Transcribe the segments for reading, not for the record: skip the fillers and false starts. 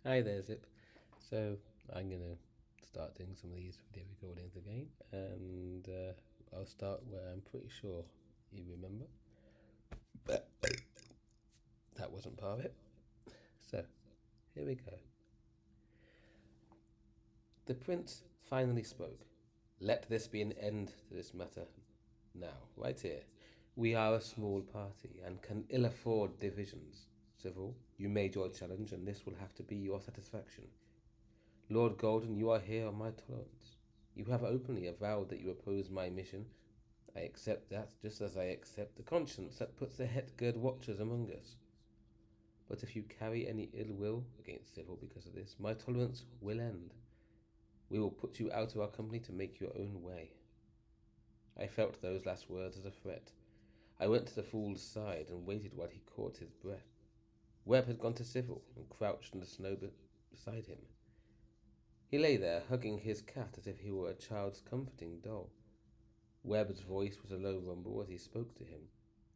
Hi there, Zip. So I'm gonna start doing some of these video recordings again, and I'll start where I'm pretty sure you remember, but that wasn't part of it. So here we go. The prince finally spoke. Let this be an end to this matter. Now, right here, we are a small party and can ill afford divisions. Civil, you made your challenge, and this will have to be your satisfaction. Lord Golden, you are here on my tolerance. You have openly avowed that you oppose my mission. I accept that, just as I accept the conscience that puts the Hetgerd watchers among us. But if you carry any ill will against Civil because of this, my tolerance will end. We will put you out of our company to make your own way. I felt those last words as a threat. I went to the fool's side and waited while he caught his breath. Webb had gone to Civil and crouched in the snow beside him. He lay there, hugging his cat as if he were a child's comforting doll. Webb's voice was a low rumble as he spoke to him.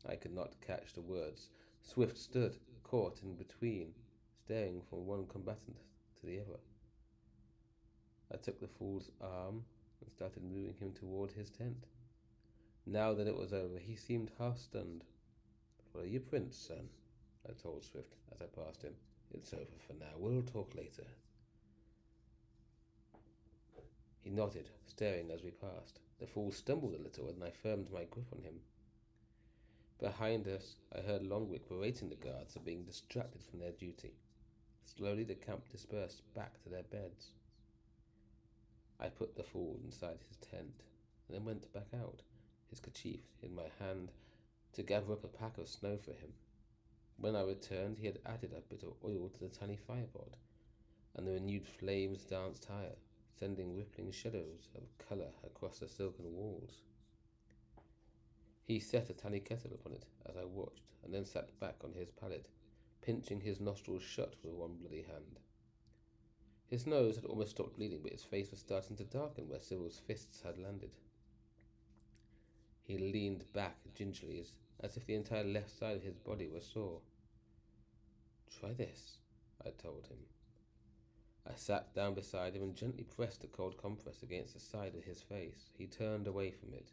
I could not catch the words. Swift stood, caught in between, staring from one combatant to the other. I took the fool's arm and started moving him toward his tent. Now that it was over, he seemed half stunned. "Follow your prince, son," I told Swift as I passed him. "It's over for now. We'll talk later." He nodded, staring as we passed. The fool stumbled a little, and I firmed my grip on him. Behind us, I heard Longwick berating the guards for being distracted from their duty. Slowly, the camp dispersed back to their beds. I put the fool inside his tent, and then went back out, his kerchief in my hand, to gather up a pack of snow for him. When I returned, he had added a bit of oil to the tiny firepot, and the renewed flames danced higher, sending rippling shadows of colour across the silken walls. He set a tiny kettle upon it as I watched, and then sat back on his pallet, pinching his nostrils shut with one bloody hand. His nose had almost stopped bleeding, but his face was starting to darken where Sybil's fists had landed. He leaned back gingerly as if the entire left side of his body was sore. "Try this," I told him. I sat down beside him and gently pressed a cold compress against the side of his face. He turned away from it.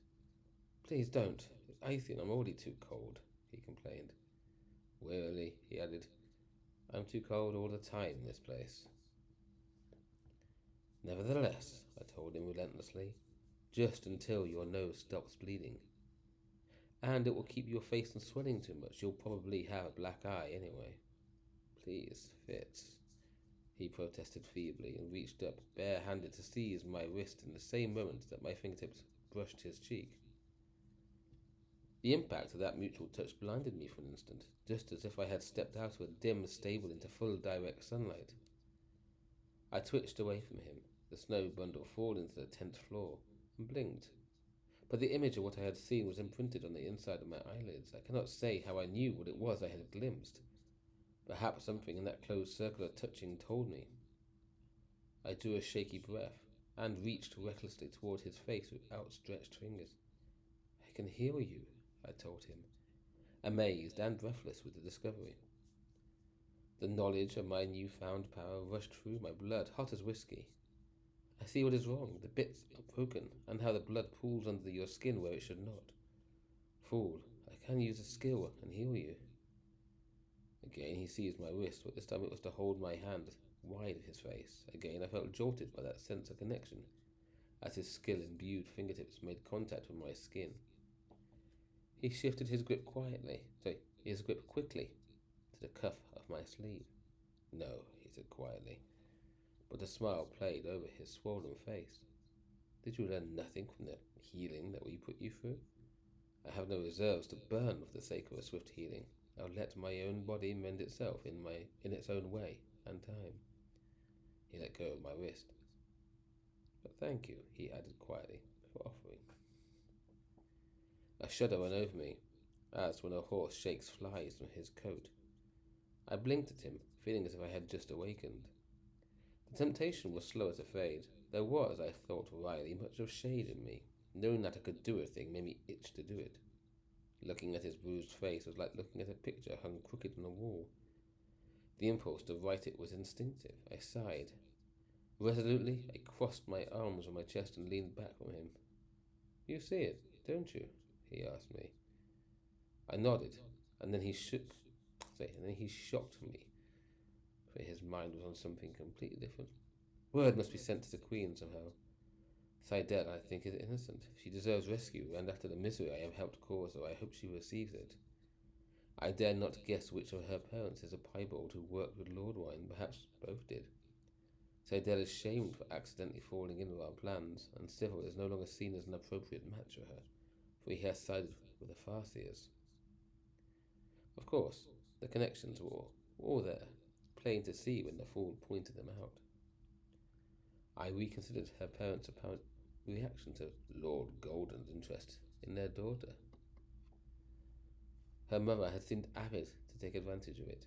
"Please don't. It's icy and I'm already too cold," he complained. Wearily, he added, "I'm too cold all the time in this place." "Nevertheless," I told him relentlessly, "just until your nose stops bleeding. And it will keep your face from swelling too much. You'll probably have a black eye anyway." "Please, Fitz," he protested feebly and reached up, bare-handed, to seize my wrist in the same moment that my fingertips brushed his cheek. The impact of that mutual touch blinded me for an instant, just as if I had stepped out of a dim stable into full direct sunlight. I twitched away from him, the snow bundle falling to the tent floor, and blinked. But the image of what I had seen was imprinted on the inside of my eyelids. I cannot say how I knew what it was I had glimpsed. Perhaps something in that closed circle of touching told me. I drew a shaky breath and reached recklessly toward his face with outstretched fingers. "I can heal you," I told him, amazed and breathless with the discovery. The knowledge of my new-found power rushed through my blood, hot as whiskey. "I see what is wrong. The bits are broken, and how the blood pools under your skin where it should not. Fool, I can use a skill and heal you." Again he seized my wrist, but this time it was to hold my hand wide of his face. Again I felt jolted by that sense of connection, as his skill-imbued fingertips made contact with my skin. He shifted his grip quickly, to the cuff of my sleeve. "No," he said quietly, but a smile played over his swollen face. "Did you learn nothing from the healing that we put you through? I have no reserves to burn for the sake of a swift healing. I'll let my own body mend itself in its own way and time." He let go of my wrist. "But thank you," he added quietly, "for offering." A shudder ran over me, as when a horse shakes flies from his coat. I blinked at him, feeling as if I had just awakened. The temptation was slower to fade. There was, I thought wryly, much of shade in me. Knowing that I could do a thing made me itch to do it. Looking at his bruised face was like looking at a picture hung crooked on a wall. The impulse to write it was instinctive. I sighed. Resolutely, I crossed my arms on my chest and leaned back from him. You see it, don't you? He asked me. I nodded, and then he shocked me, for his mind was on something completely different. Word must be sent to the Queen somehow. Seidel, I think, is innocent. She deserves rescue, and after the misery I have helped cause her, I hope she receives it. I dare not guess which of her parents is a piebald who worked with Lord Wine. Perhaps both did. Seidel is shamed for accidentally falling in with our plans, and Civil is no longer seen as an appropriate match for her, for he has sided with the Farseers. Of course, the connections were all there, plain to see when the fool pointed them out. I reconsidered her parents' apparent reaction to Lord Golden's interest in their daughter. Her mother had seemed avid to take advantage of it,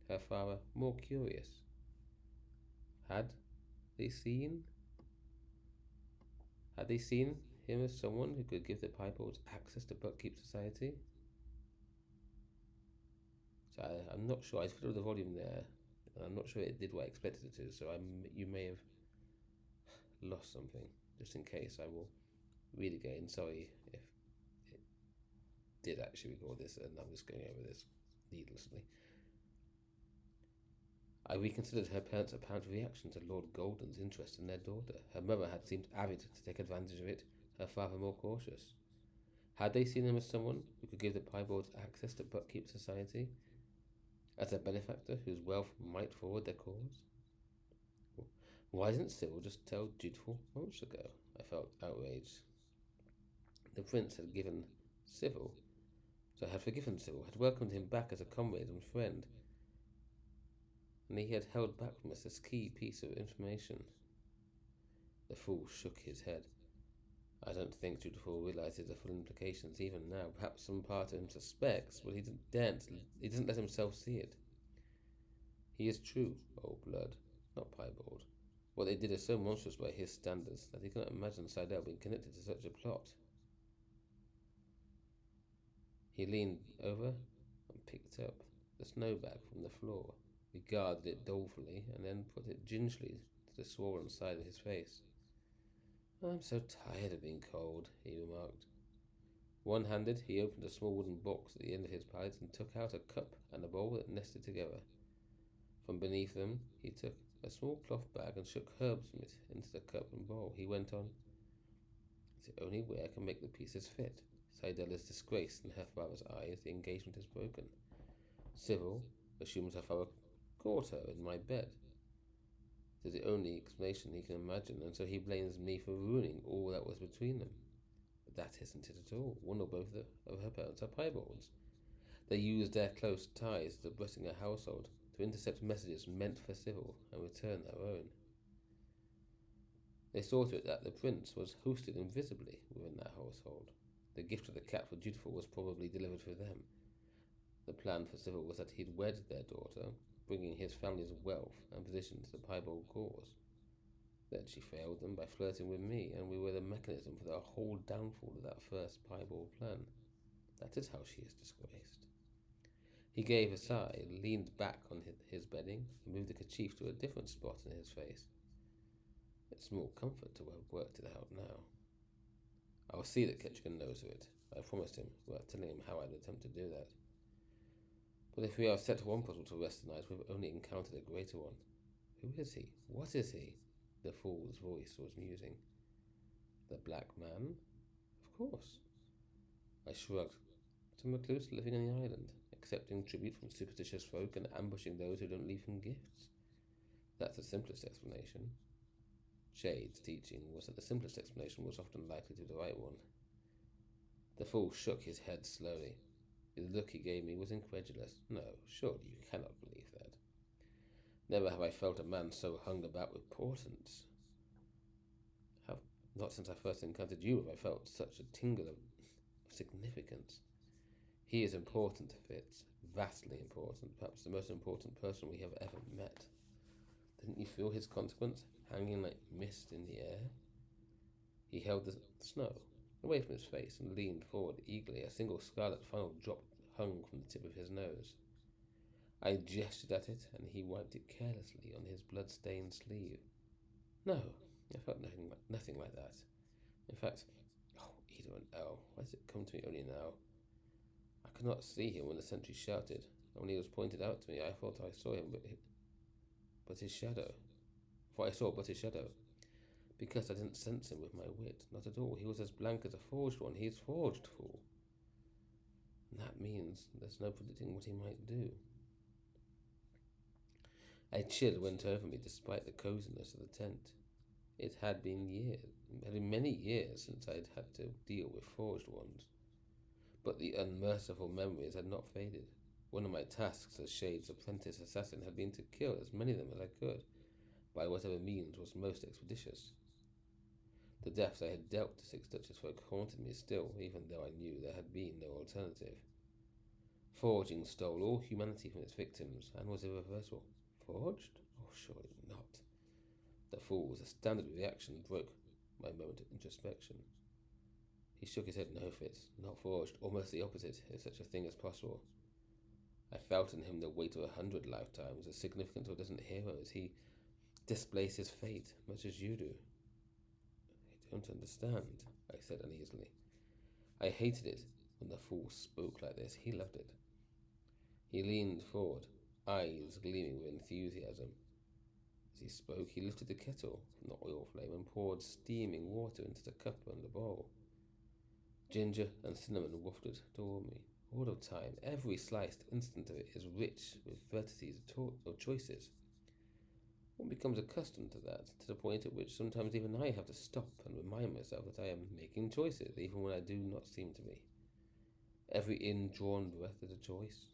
her father more curious. Had they seen had they seen him as someone who could give the Piebald's access to Buckkeep society? So I'm not sure. I fiddled the volume there, and I'm not sure it did what I expected it to. So you may have lost something. Just in case, I will read again. Sorry if it did actually record this, and I'm just going over this needlessly. I reconsidered her parents' apparent reaction to Lord Golden's interest in their daughter. Her mother had seemed avid to take advantage of it, her father more cautious. Had they seen him as someone who could give the Piebalds access to Buckkeep society? As a benefactor whose wealth might forward their cause? Why didn't Cyril just tell Dutiful months ago? I felt outraged. The prince had forgiven Cyril, had welcomed him back as a comrade and friend, and he had held back from us this key piece of information. The fool shook his head. I don't think Dutiful realizes the full implications even now. Perhaps some part of him suspects, but he doesn't let himself see it. He is true, old blood, not piebald. What they did is so monstrous by his standards that he cannot imagine Seidel being connected to such a plot. He leaned over and picked up the snowbag from the floor, regarded it dolefully, and then put it gingerly to the swollen side of his face. I'm so tired of being cold, he remarked. One-handed, he opened a small wooden box at the end of his pallet and took out a cup and a bowl that nested together. From beneath them, he took a small cloth bag and shook herbs from it into the cup and bowl. He went on, it's the only way I can make the pieces fit. Seidel is disgraced in her father's eyes. The engagement is broken. Cyril assumes her father caught her in my bed. It is the only explanation he can imagine, and so he blames me for ruining all that was between them. But that isn't it at all. One or both of her parents are piebalds. They use their close ties to the Brettinger household to intercept messages meant for Cyril and return their own. They saw to it that the prince was hosted invisibly within that household. The gift of the cat for Dutiful was probably delivered for them. The plan for Cyril was that he'd wed their daughter, bringing his family's wealth and position to the piebald cause. Then she failed them by flirting with me, and we were the mechanism for the whole downfall of that first piebald plan. That is how she is disgraced. He gave a sigh, leaned back on his bedding, and moved the kerchief to a different spot in his face. It's small comfort to have worked it out now. I'll see that Ketchikan knows of it. I promised him, without telling him how I'd attempt to do that. But if we have set one puzzle to rest tonight, we've only encountered a greater one. Who is he? What is he? The fool's voice was musing. The Black Man? Of course. I shrugged. Some recluse living on the island, accepting tribute from superstitious folk and ambushing those who don't leave him gifts. That's the simplest explanation. Shade's teaching was that the simplest explanation was often likely to be the right one. The fool shook his head slowly. The look he gave me was incredulous. No, surely you cannot believe that. Never have I felt a man so hung about with portents. Not since I first encountered you have I felt such a tingle of significance. He is important, Fitz. Vastly important. Perhaps the most important person we have ever met. Didn't you feel his consequence hanging like mist in the air? He held the snow away from his face and leaned forward eagerly. A single scarlet funnel drop hung from the tip of his nose. I gestured at it, and he wiped it carelessly on his blood-stained sleeve. No, I felt nothing like that. In fact, oh, Ida and L, why does it come to me only now? I could not see him when the sentry shouted, and when he was pointed out to me, I thought I saw him, but his shadow. For I saw but his shadow, because I didn't sense him with my wit, not at all. He was as blank as a forged one. He is forged, fool. And that means there's no predicting what he might do. A chill went over me despite the coziness of the tent. It had been many years since I had had to deal with forged ones. But the unmerciful memories had not faded. One of my tasks as Shade's apprentice assassin had been to kill as many of them as I could, by whatever means was most expeditious. The deaths I had dealt to 6 Duchess folk haunted me still, even though I knew there had been no alternative. Forging stole all humanity from its victims and was irreversible. Forged? Oh, surely not. The fool's standard reaction broke my moment of introspection. He shook his head. No, Fitz, not forged. Almost the opposite, if such a thing is possible. I felt in him the weight of 100 lifetimes, as significant to a dozen heroes. He displays his fate, much as you do. I don't understand, I said uneasily. I hated it when the fool spoke like this. He loved it. He leaned forward, eyes gleaming with enthusiasm. As he spoke, he lifted the kettle from the oil flame and poured steaming water into the cup and the bowl. Ginger and cinnamon wafted toward me. All of time, every sliced instant of it is rich with varieties of choices. One becomes accustomed to that, to the point at which sometimes even I have to stop and remind myself that I am making choices, even when I do not seem to be. Every indrawn breath is a choice,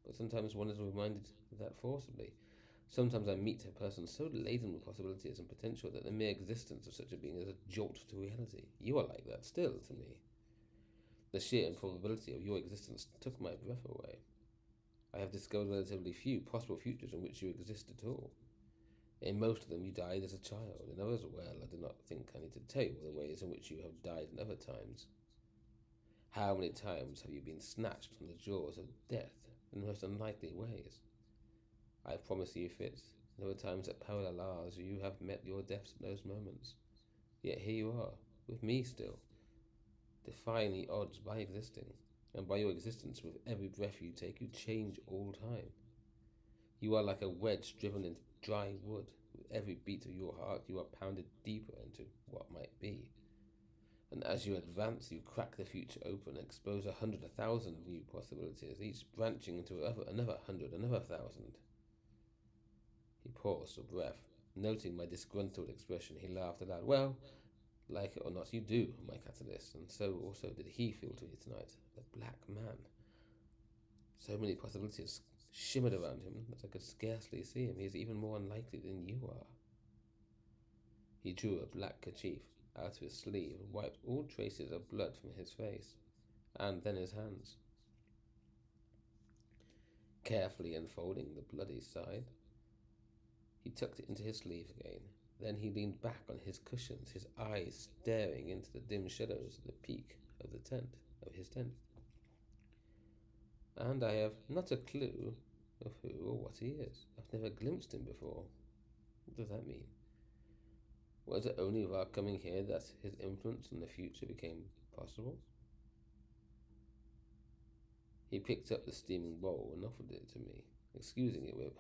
but sometimes one is reminded of that forcibly. Sometimes I meet a person so laden with possibilities and potential that the mere existence of such a being is a jolt to reality. You are like that still, to me. The sheer improbability of your existence took my breath away. I have discovered relatively few possible futures in which you exist at all. In most of them, you died as a child. In others, well, I do not think I need to tell you the ways in which you have died in other times. How many times have you been snatched from the jaws of death in the most unlikely ways? I promise you, Fitz, in other times that parallel ours, you have met your deaths at those moments. Yet here you are, with me still, defying the odds by existing, and by your existence with every breath you take, you change all time. You are like a wedge driven into dry wood. With every beat of your heart, you are pounded deeper into what might be. And as you advance, you crack the future open and expose 100,000 new possibilities, each branching into another 100, another 1,000. He paused for breath. Noting my disgruntled expression, he laughed aloud. Well, like it or not, you do, my catalyst, and so also did he feel to me tonight. The black man. So many possibilities shimmered around him that I could scarcely see him. He is even more unlikely than you are. He drew a black kerchief out of his sleeve and wiped all traces of blood from his face, and then his hands. Carefully unfolding the bloody side, he tucked it into his sleeve again. Then he leaned back on his cushions, his eyes staring into the dim shadows of the peak of his tent. And I have not a clue of who or what he is. I've never glimpsed him before. What does that mean? Was it only with our coming here that his influence on the future became possible? He picked up the steaming bowl and offered it to me, excusing it with,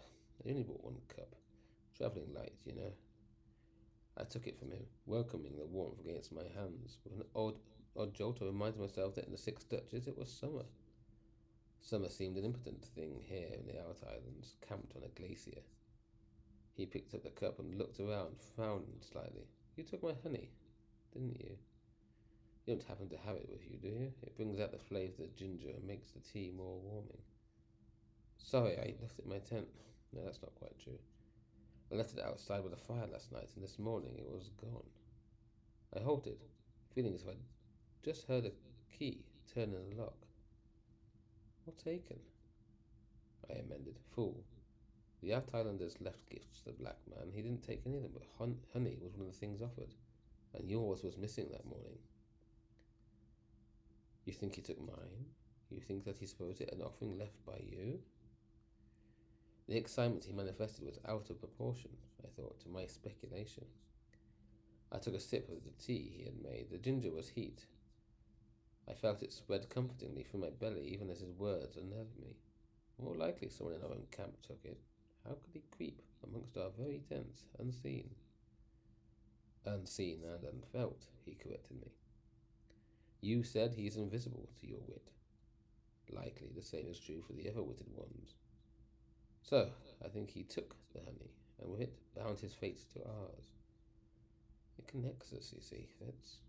I only bought 1 cup. Travelling light, you know. I took it from him, welcoming the warmth against my hands. With an odd jolt, I reminded myself that in the 6 Duchess it was summer. Summer seemed an impotent thing here in the Out Islands, camped on a glacier. He picked up the cup and looked around, frowning slightly. You took my honey, didn't you? You don't happen to have it with you, do you? It brings out the flavour of the ginger and makes the tea more warming. Sorry, I left it in my tent. No, that's not quite true. I left it outside by the fire last night, and this morning it was gone. I halted, feeling as if I'd just heard a key turn in the lock. Or taken, I amended. Fool. The Out Islanders left gifts to the black man. He didn't take any of them, but honey was one of the things offered, and yours was missing that morning. You think he took mine? You think that he supposed it an offering left by you? The excitement he manifested was out of proportion, I thought, to my speculation. I took a sip of the tea he had made. The ginger was heat. I felt it spread comfortingly through my belly, even as his words unnerved me. More likely someone in our own camp took it. How could he creep amongst our very tents, unseen? Unseen and unfelt, he corrected me. You said he's invisible to your wit. Likely the same is true for the other witted ones. So, I think he took the honey, and with it bound his fate to ours. It connects us, you see, Fitz.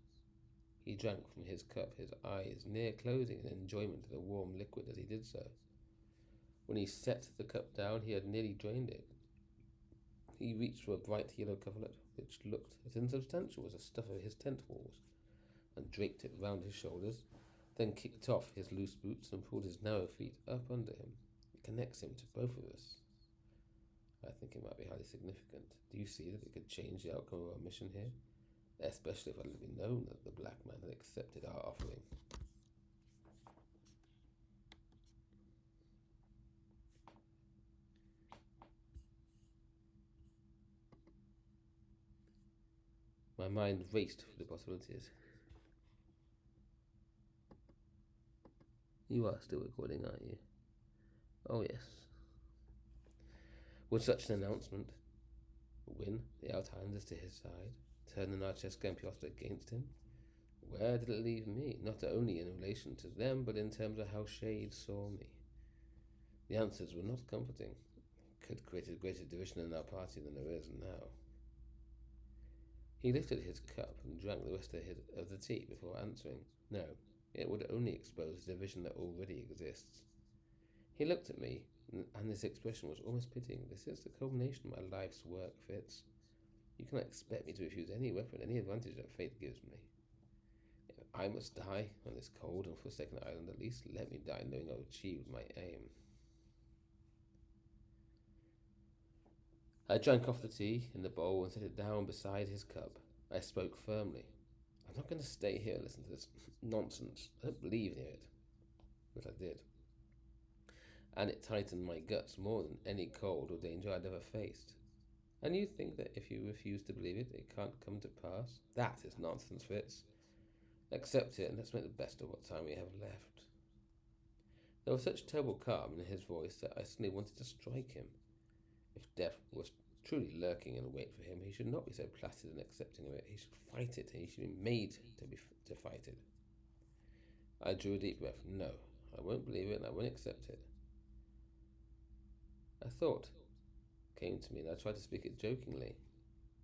He drank from his cup, his eyes near closing in enjoyment of the warm liquid as he did so. When he set the cup down, he had nearly drained it. He reached for a bright yellow coverlet, which looked as insubstantial as the stuff of his tent walls, and draped it round his shoulders, then kicked off his loose boots and pulled his narrow feet up under him. It connects him to both of us. I think it might be highly significant. Do you see that it could change the outcome of our mission here? Especially if it had been known that the black man had accepted our offering. My mind raced through the possibilities. You are still recording, aren't you? Oh, yes. Would such an announcement win the Outlanders to his side, turn the Narches Campiosta against him? Where did it leave me, not only in relation to them, but in terms of how Shade saw me? The answers were not comforting. It could create a greater division in our party than there is now. He lifted his cup and drank the rest of the tea before answering. No, it would only expose the division that already exists. He looked at me, and his expression was almost pitying. This is the culmination of my life's work, Fitz. You cannot expect me to refuse any weapon, any advantage that fate gives me. If I must die on this cold and forsaken island, at least let me die knowing I've achieved my aim. I drank off the tea in the bowl and set it down beside his cup. I spoke firmly. I'm not going to stay here and listen to this nonsense. I don't believe in it. But I did. And it tightened my guts more than any cold or danger I'd ever faced. And you think that if you refuse to believe it, it can't come to pass? That is nonsense, Fitz. Accept it and let's make the best of what time we have left. There was such terrible calm in his voice that I suddenly wanted to strike him. If death was truly lurking in wait for him, he should not be so placid and accepting of it. He should fight it, and he should be made to fight it. I drew a deep breath. No, I won't believe it, and I won't accept it. A thought came to me, and I tried to speak it jokingly,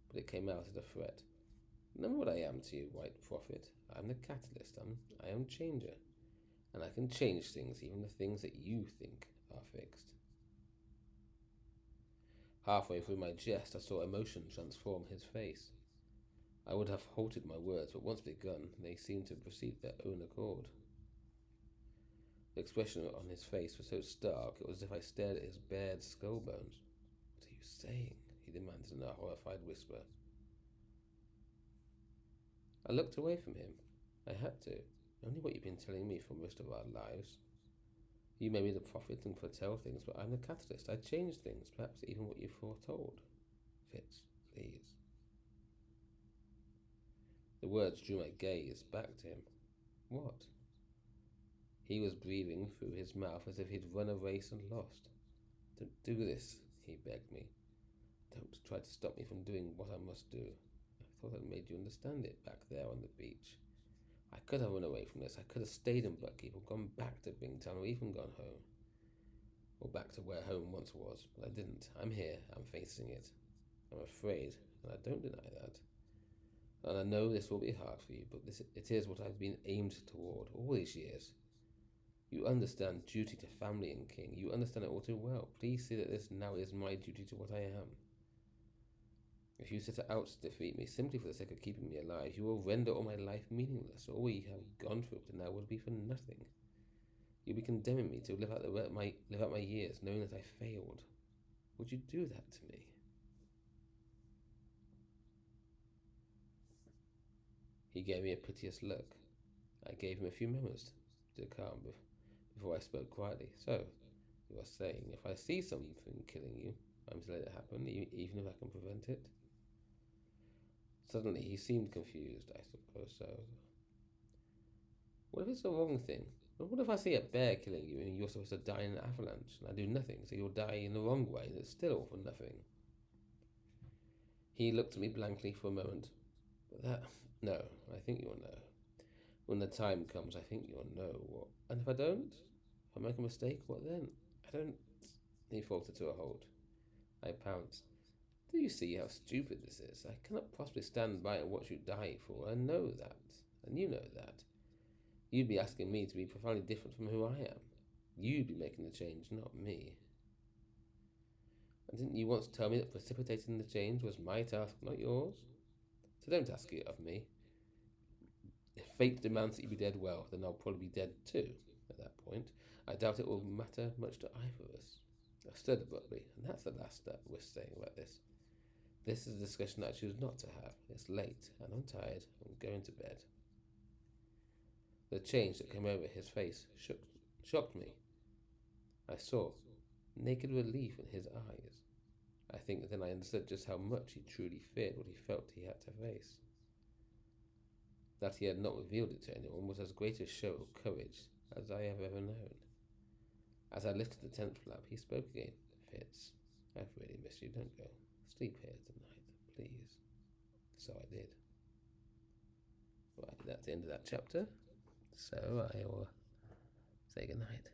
but it came out as a threat. Remember what I am to you, White Prophet. I am the catalyst. I am changer, and I can change things, even the things that you think are fixed. Halfway through my jest, I saw emotion transform his face. I would have halted my words, but once begun, they seemed to proceed of their own accord. The expression on his face was so stark, it was as if I stared at his bared skull bones. What are you saying? He demanded in a horrified whisper. I looked away from him. I had to. Only what you've been telling me for most of our lives. You may be the prophet and foretell things, but I'm the catalyst. I change things, perhaps even what you foretold. Fitz, please. The words drew my gaze back to him. What? He was breathing through his mouth as if he'd run a race and lost. Don't do this, he begged me. Don't try to stop me from doing what I must do. I thought I'd made you understand it back there on the beach. I could have run away from this. I could have stayed in Buckkeep or gone back to Bingtown or even gone home. Or back to where home once was. But I didn't. I'm here. I'm facing it. I'm afraid, and I don't deny that. And I know this will be hard for you, but it is what I've been aimed toward all these years. You understand duty to family and king. You understand it all too well. Please see that this now is my duty to what I am. If you set out to defeat me simply for the sake of keeping me alive, you will render all my life meaningless. All we have gone through up to now will be for nothing. You'll be condemning me to live out my years, knowing that I failed. Would you do that to me? He gave me a piteous look. I gave him a few moments to calm before I spoke quietly. So, You are saying if I see something killing you, I'm to let it happen, even if I can prevent it? Suddenly he seemed confused. I suppose so. What if it's the wrong thing? What if I see a bear killing you and you're supposed to die in an avalanche and I do nothing, so you'll die in the wrong way and it's still all for nothing? He looked at me blankly for a moment. But that. No, I think you'll know. When the time comes, I think you'll know what. And if I don't? If I make a mistake, what then? I don't. He faltered to a halt. I pounced. Do you see how stupid this is? I cannot possibly stand by and watch you die for. I know that. And you know that. You'd be asking me to be profoundly different from who I am. You'd be making the change, not me. And didn't you once tell me that precipitating the change was my task, not yours? So don't ask it of me. If fate demands that you be dead, well, then I'll probably be dead too at that point. I doubt it will matter much to either of us. I stirred abruptly, and that's the last step we're saying about this. This is a discussion I choose not to have. It's late, and I'm tired. I'm going to bed. The change that came over his face shocked me. I saw naked relief in his eyes. I think then I understood just how much he truly feared what he felt he had to face. That he had not revealed it to anyone was as great a show of courage as I have ever known. As I lifted the tent flap, he spoke again. Fitz, I've really missed you. Don't go. Sleep here tonight, please. So I did. Right, that's the end of that chapter. So I will say goodnight.